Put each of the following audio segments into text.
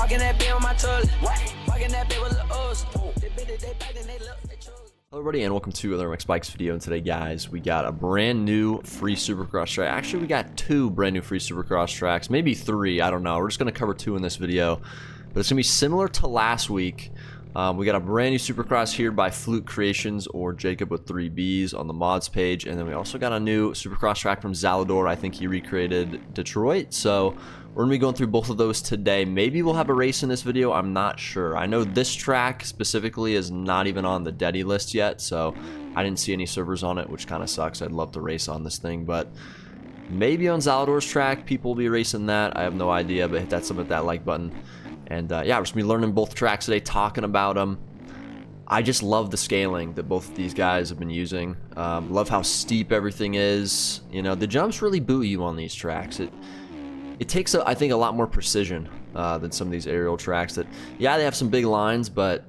Walking that bit on my toilet. Walking that bit with the O's. They bit it, they back, and they look, they chose. Hello everybody and welcome to another MX Bikes video, and today guys we got a brand new free Supercross track. Actually we got two brand new free Supercross tracks, maybe three, I don't know. We're just going to cover two in this video, but it's going to be similar to last week. We got a brand new Supercross here by Fluke Creations, or Jacob with 3 B's on the mods page, and then we also got a new Supercross track from Zalador. I think he recreated Detroit, so we're going to be going through both of those today. Maybe we'll have a race in this video, I'm not sure. I know this track specifically is not even on the Deddy list yet, so I didn't see any servers on it, which kind of sucks. I'd love to race on this thing, but maybe on Zalador's track people will be racing that. I have no idea, but hit that like button. And yeah, we're just going to be learning both tracks today, talking about them. I just love the scaling that both of these guys have been using. Love how steep everything is. You know, the jumps really boot you on these tracks. It takes, I think, a lot more precision than some of these aerial tracks that, yeah, they have some big lines, but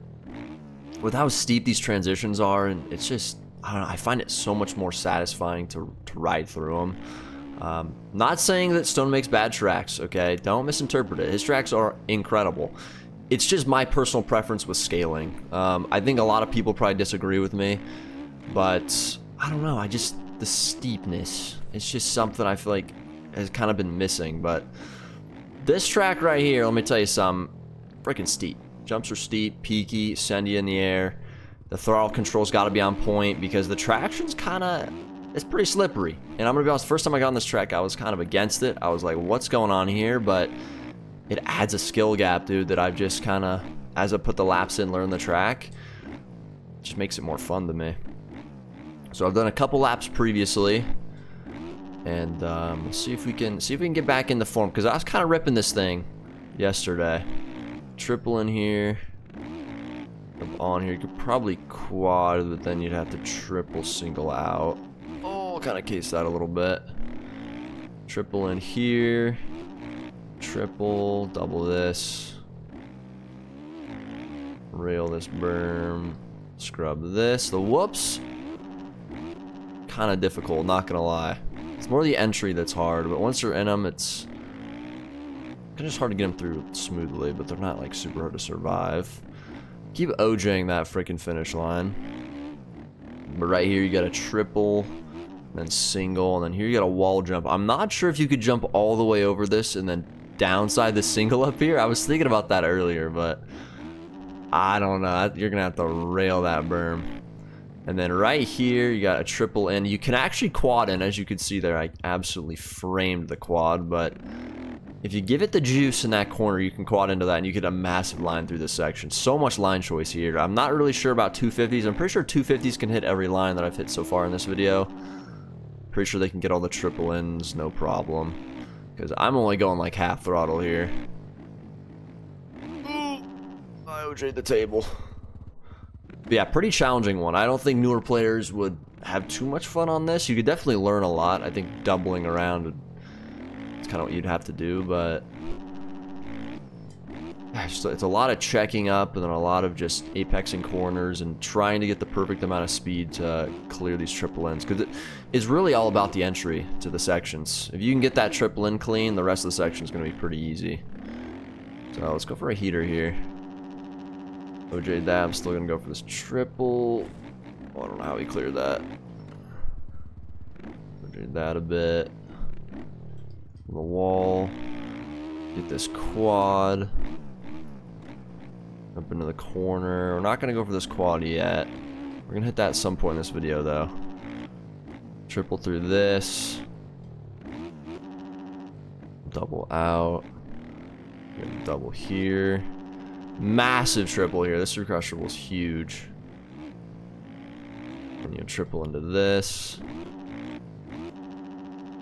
with how steep these transitions are, and it's just, I don't know, I find it so much more satisfying to ride through them. Not saying that Stone makes bad tracks, okay? Don't misinterpret it. His tracks are incredible. It's just my personal preference with scaling. I think a lot of people probably disagree with me, but I don't know. The steepness, it's just something I feel like has kind of been missing. But this track right here, let me tell you something, freaking steep. Jumps are steep, peaky, send you in the air. The throttle control's got to be on point because the traction's kind of, it's pretty slippery. And I'm gonna be honest, first time I got on this track, I was kind of against it. I was like, what's going on here? But it adds a skill gap, dude, that I've just kind of, as I put the laps in, learn the track, it just makes it more fun to me. So I've done a couple laps previously, and we'll see if we can get back into form, because I was kind of ripping this thing yesterday. Triple in here, on here. You could probably quad, but then you'd have to triple single out. Kind of case that a little bit. Triple in here, triple, double this, rail this berm, scrub this. The whoops, kind of difficult, not gonna lie. It's more the entry that's hard, but once you're in them, it's kind of just hard to get them through smoothly, but they're not like super hard to survive. Keep OJing that freaking finish line. But right here you got a triple, then single, and then here you got a wall jump. I'm not sure if you could jump all the way over this and then downside the single up here. I was thinking about that earlier, but I don't know. You're gonna have to rail that berm. And then right here you got a triple in. You can actually quad in, as you can see there. I absolutely framed the quad, but if you give it the juice in that corner, you can quad into that and you get a massive line through this section. So much line choice here. I'm not really sure about 250s. I'm pretty sure 250s can hit every line that I've hit so far in this video. Pretty sure they can get all the triple ins, no problem. Because I'm only going like half throttle here. I OJ'd the table. But yeah, pretty challenging one. I don't think newer players would have too much fun on this. You could definitely learn a lot. I think doubling around, it's kind of what you'd have to do, but it's a lot of checking up and then a lot of just apexing corners and trying to get the perfect amount of speed to clear these triple ends, because it's really all about the entry to the sections. If you can get that triple in clean, the rest of the section is going to be pretty easy. So let's go for a heater here. OJ that, I'm still going to go for this triple. Oh, I don't know how he cleared that. OJ that a bit. On the wall. Get this quad. Up into the corner. We're not going to go for this quad yet. We're going to hit that at some point in this video, though. Triple through this. Double out. Double here. Massive triple here. This Supercross triple is huge. And you triple into this.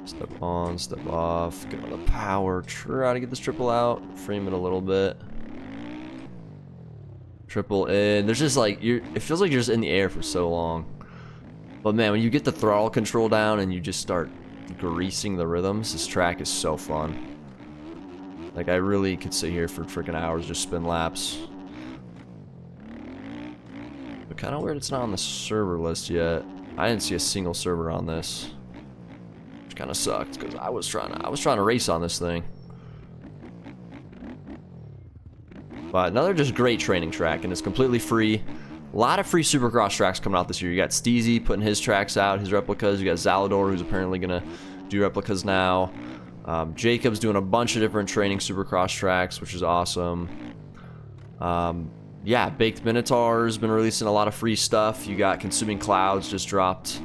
Step on, step off. Get on the power. Try to get this triple out. Frame it a little bit. Triple in. There's just like, it feels like you're just in the air for so long. But man, when you get the throttle control down and you just start greasing the rhythms, this track is so fun. Like, I really could sit here for freaking hours, just spin laps. But kind of weird it's not on the server list yet. I didn't see a single server on this, which kind of sucked because I was trying to race on this thing. But another just great training track, and it's completely free. A lot of free Supercross tracks coming out this year. You got Steezy putting his tracks out, his replicas. You got Zalador, who's apparently going to do replicas now. Jacob's doing a bunch of different training Supercross tracks, which is awesome. Yeah, Baked Minotaur's been releasing a lot of free stuff. You got Consuming Clouds just dropped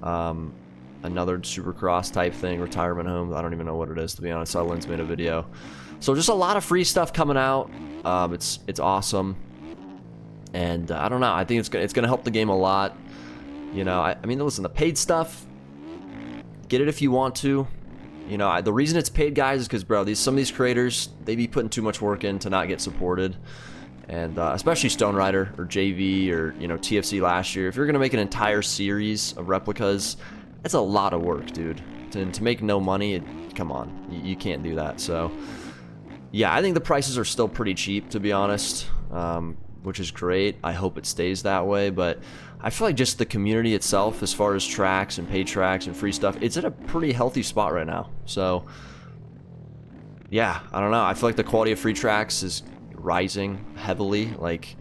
another Supercross type thing, retirement home. I don't even know what it is, to be honest. I Lynn's made a video. So just a lot of free stuff coming out. It's awesome. And I don't know. I think it's gonna help the game a lot. You know, I mean, listen, the paid stuff, get it if you want to. You know, the reason it's paid, guys, is because, bro, some of these creators, they be putting too much work in to not get supported. And especially Stone Rider or JV or, you know, TFC last year. If you're going to make an entire series of replicas, that's a lot of work, dude. To make no money, come on. You can't do that. So, yeah, I think the prices are still pretty cheap, to be honest, which is great. I hope it stays that way. But I feel like just the community itself, as far as tracks and paid tracks and free stuff, it's at a pretty healthy spot right now. So, yeah, I don't know. I feel like the quality of free tracks is rising heavily. Like,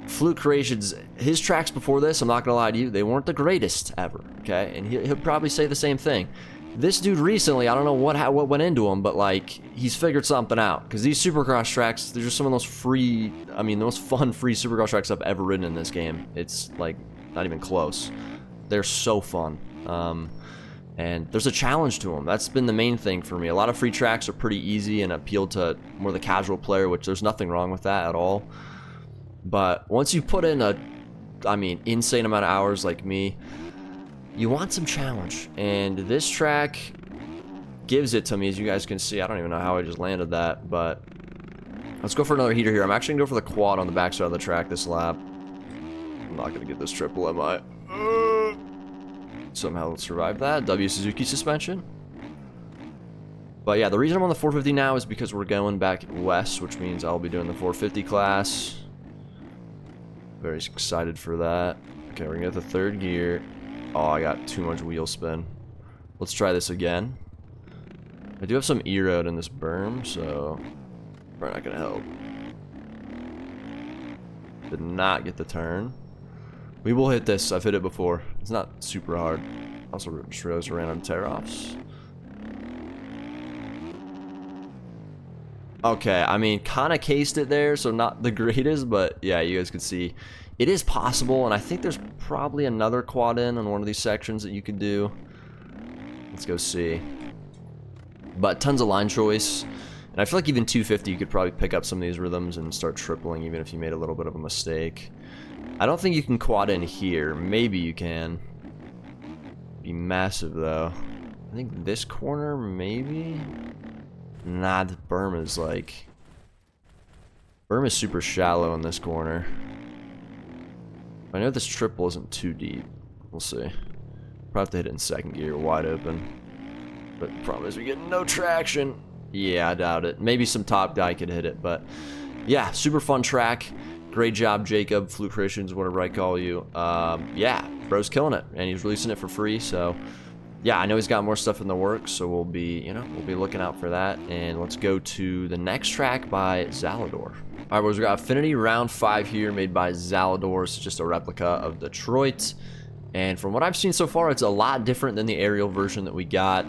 Flute Creations, his tracks before this, I'm not gonna lie to you, they weren't the greatest ever, okay? And he'll probably say the same thing. This dude recently, I don't know what went into him, but like, he's figured something out. Because these Supercross tracks, they're just some of those free, I mean, the most fun free Supercross tracks I've ever ridden in this game. It's like, not even close. They're so fun. And there's a challenge to them. That's been the main thing for me. A lot of free tracks are pretty easy and appeal to more the casual player, which there's nothing wrong with that at all. But once you put in insane amount of hours like me, you want some challenge. And this track gives it to me, as you guys can see. I don't even know how I just landed that, but let's go for another heater here. I'm actually going to go for the quad on the backside of the track this lap. I'm not going to get this triple, am I? Somehow survive that. W Suzuki suspension. But yeah, the reason I'm on the 450 now is because we're going back west, which means I'll be doing the 450 class. Very excited for that. Okay, we're gonna get the third gear. Oh, I got too much wheel spin. Let's try this again. I do have some E-road in this berm, so probably not gonna help. Did not get the turn. We will hit this. I've hit it before. It's not super hard. Also just realized random tear-offs. Okay, I mean, kind of cased it there, so not the greatest, but yeah, you guys can see it is possible, and I think there's probably another quad in on one of these sections that you could do. Let's go see. But tons of line choice, and I feel like even 250 you could probably pick up some of these rhythms and start tripling even if you made a little bit of a mistake. I don't think you can quad in here. Maybe you can. Be massive though. I think this corner maybe. Nah, the berm is like... berm is super shallow in this corner. I know this triple isn't too deep. We'll see. Probably have to hit it in second gear, wide open. But the problem is we get no traction. Yeah, I doubt it. Maybe some top guy could hit it, but... yeah, super fun track. Great job, Jacob, Flute Creations, whatever I call you. Yeah, bro's killing it, and he's releasing it for free, so... yeah, I know he's got more stuff in the works, so we'll be looking out for that. And let's go to the next track by Zalador. All right, boys, we got Affinity Round 5 here, made by Zalador. It's just a replica of Detroit. And from what I've seen so far, it's a lot different than the aerial version that we got.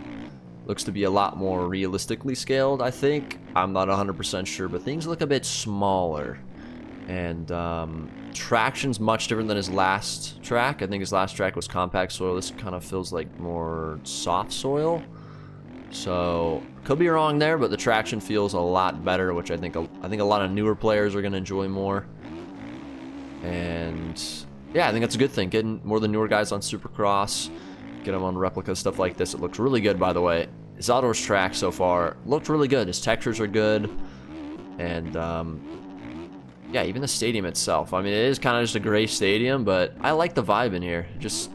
Looks to be a lot more realistically scaled, I think. I'm not 100% sure, but things look a bit smaller. And traction's much different than his last track. I think his last track was compact soil. This kind of feels like more soft soil. So could be wrong there, but the traction feels a lot better, which I think a lot of newer players are going to enjoy more. And yeah, I think that's a good thing. Getting more of the newer guys on Supercross, get them on replica stuff like this. It looks really good, by the way. Zalador's track so far looked really good. His textures are good, and yeah, even the stadium itself. I mean, it is kind of just a gray stadium, but I like the vibe in here. It's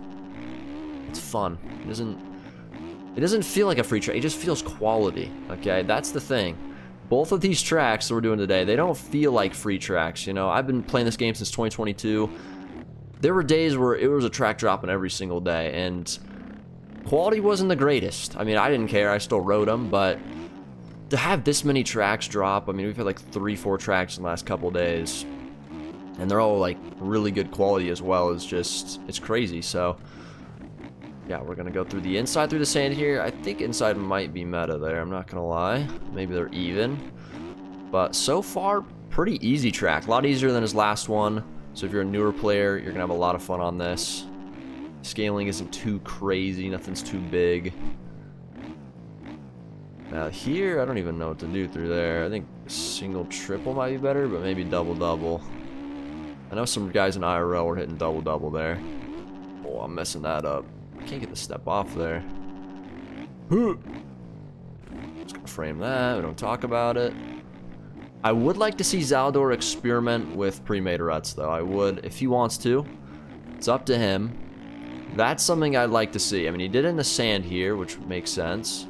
fun. It doesn't feel like a free track. It just feels quality. Okay, that's the thing. Both of these tracks that we're doing today, they don't feel like free tracks. You know, I've been playing this game since 2022. There were days where it was a track dropping every single day, and quality wasn't the greatest. I mean, I didn't care. I still rode them, but to have this many tracks drop, I mean, we've had like 3-4 tracks in the last couple days, and they're all like really good quality as well. It's crazy. So yeah, we're gonna go through the inside through the sand here. I think inside might be meta there, I'm not gonna lie. Maybe they're even, but so far pretty easy track, a lot easier than his last one. So if you're a newer player, you're gonna have a lot of fun on this. Scaling isn't too crazy, nothing's too big. Now here, I don't even know what to do through there. I think single triple might be better, but maybe double double. I know some guys in IRL were hitting double double there. Oh, I'm messing that up. I can't get the step off there. Just gonna frame that, we don't talk about it. I would like to see Zaldor experiment with pre-made ruts though. I would, if he wants to. It's up to him. That's something I'd like to see. I mean, he did it in the sand here, which makes sense.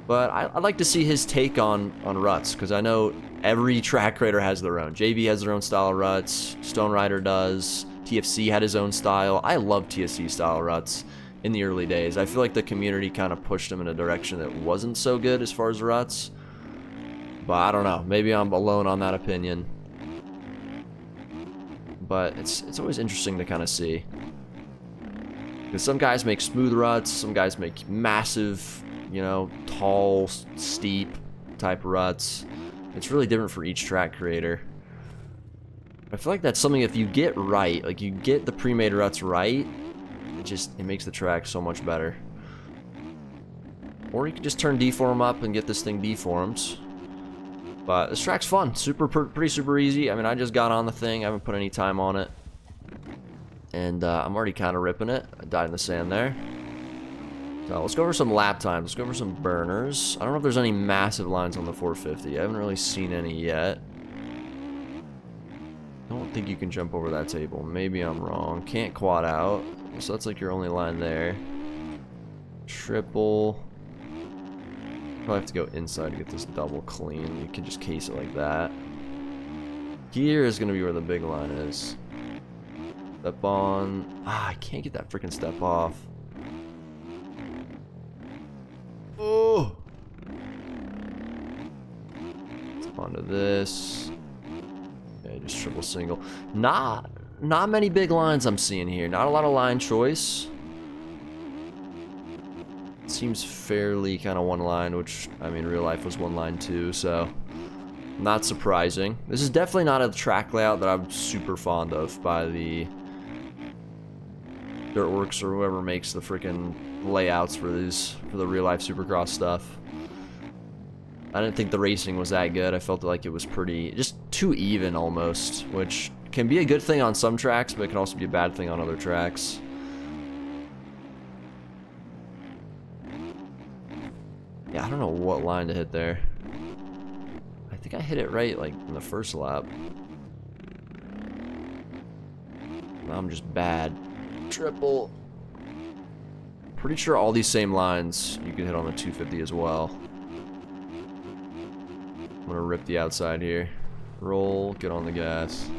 But I'd like to see his take on ruts, because I know every track creator has their own. JV has their own style of ruts. Stone Rider does. TFC had his own style. I love TFC style ruts in the early days. I feel like the community kind of pushed him in a direction that wasn't so good as far as ruts. But I don't know. Maybe I'm alone on that opinion. But it's always interesting to kind of see. Because some guys make smooth ruts. Some guys make massive, you know, tall, steep type ruts. It's really different for each track creator. I feel like that's something if you get right, like you get the pre-made ruts right, it makes the track so much better. Or you can just turn deform up and get this thing deformed. But this track's fun, pretty super easy. I mean, I just got on the thing, I haven't put any time on it. And I'm already kind of ripping it. I died in the sand there. So let's go over some lap times. Let's go over some burners. I don't know if there's any massive lines on the 450. I haven't really seen any yet. I don't think you can jump over that table. Maybe I'm wrong. Can't quad out. So that's like your only line there. Triple. Probably have to go inside to get this double clean. You can just case it like that. Here is going to be where the big line is. Step on. I can't get that freaking step off. Oh! Step onto this. Okay, just triple single. Not many big lines I'm seeing here. Not a lot of line choice. It seems fairly kind of one line, which, I mean, real life was one line too, so not surprising. This is definitely not a track layout that I'm super fond of by the Dirtworks or whoever makes the freaking layouts for the real life Supercross stuff. I didn't think the racing was that good. I felt like it was pretty, just too even almost, which can be a good thing on some tracks, but it can also be a bad thing on other tracks. Yeah, I don't know what line to hit there. I think I hit it right like in the first lap. Now I'm just bad. Triple. Pretty sure all these same lines you can hit on the 250 as well. I'm gonna rip the outside here. Roll, get on the gas.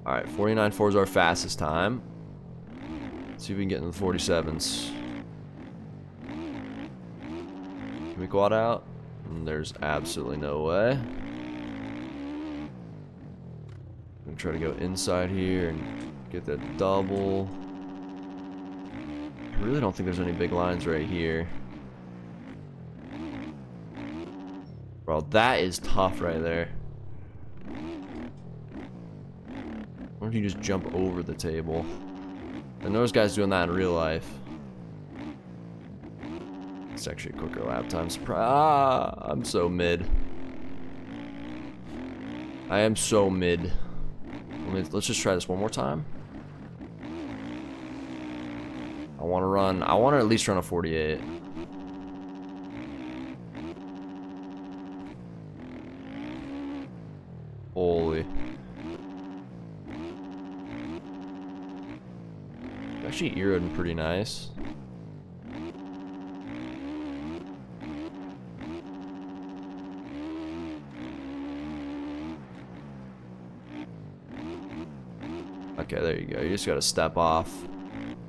Alright, 49.4 is our fastest time. Let's see if we can get into the 47s. Can we quad out? There's absolutely no way. I'm gonna try to go inside here and get that double. I really don't think there's any big lines right here. Bro, that is tough right there. Why don't you just jump over the table? And those guys doing that in real life. It's actually a quicker lap time. I'm so mid. I am so mid. Let's just try this one more time. I want to at least run a 48. Holy. Actually Euroed pretty nice. Okay, there you go. You just gotta step off.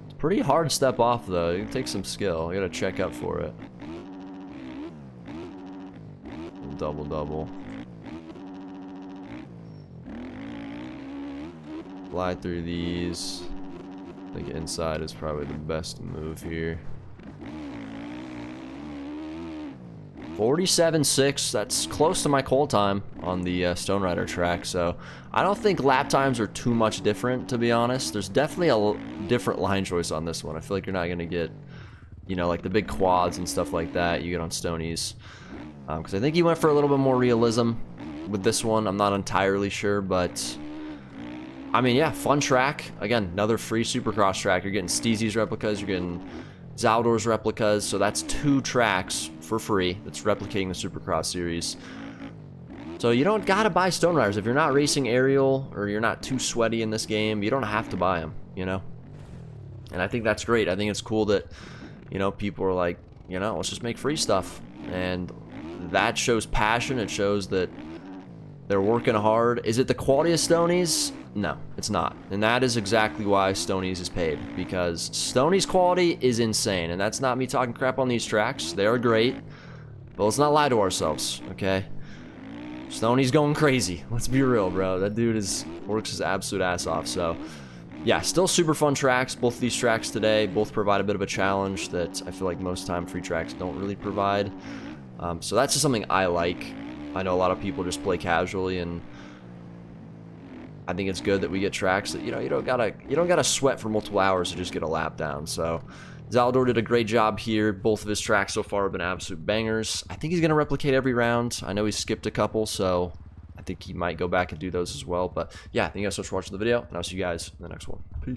It's Pretty hard step off though. It takes some skill. You gotta check up for it. Double double. Fly through these. I think inside is probably the best move here. 47.6, that's close to my cold time on the Stone Rider track, so I don't think lap times are too much different, to be honest. There's definitely a different line choice on this one. I feel like you're not going to get, you know, like the big quads and stuff like that you get on Stonies. Because I think he went for a little bit more realism with this one. I'm not entirely sure, but I mean, yeah, fun track. Again, another free Supercross track. You're getting Steezy's replicas, you're getting Zaldor's replicas, so that's 2 tracks for free that's replicating the Supercross series. So you don't gotta buy Stone Riders. If you're not racing aerial or you're not too sweaty in this game, you don't have to buy them, you know? And I think that's great. I think it's cool that, you know, people are like, you know, let's just make free stuff. And that shows passion. It shows that they're working hard. Is it the quality of Stonies? No, it's not. And that is exactly why Stonies is paid, because Stonies quality is insane. And that's not me talking crap on these tracks. They are great, but let's not lie to ourselves, okay? Stonies going crazy. Let's be real, bro. That dude works his absolute ass off. So yeah, still super fun tracks. Both of these tracks today both provide a bit of a challenge that I feel like most time free tracks don't really provide. So that's just something I like. I know a lot of people just play casually, and I think it's good that we get tracks that, you know, you don't gotta sweat for multiple hours to just get a lap down. So Zaldor did a great job here. Both of his tracks so far have been absolute bangers. I think he's gonna replicate every round. I know he skipped a couple, so I think he might go back and do those as well. But yeah, thank you guys so much for watching the video, and I'll see you guys in the next one. Peace.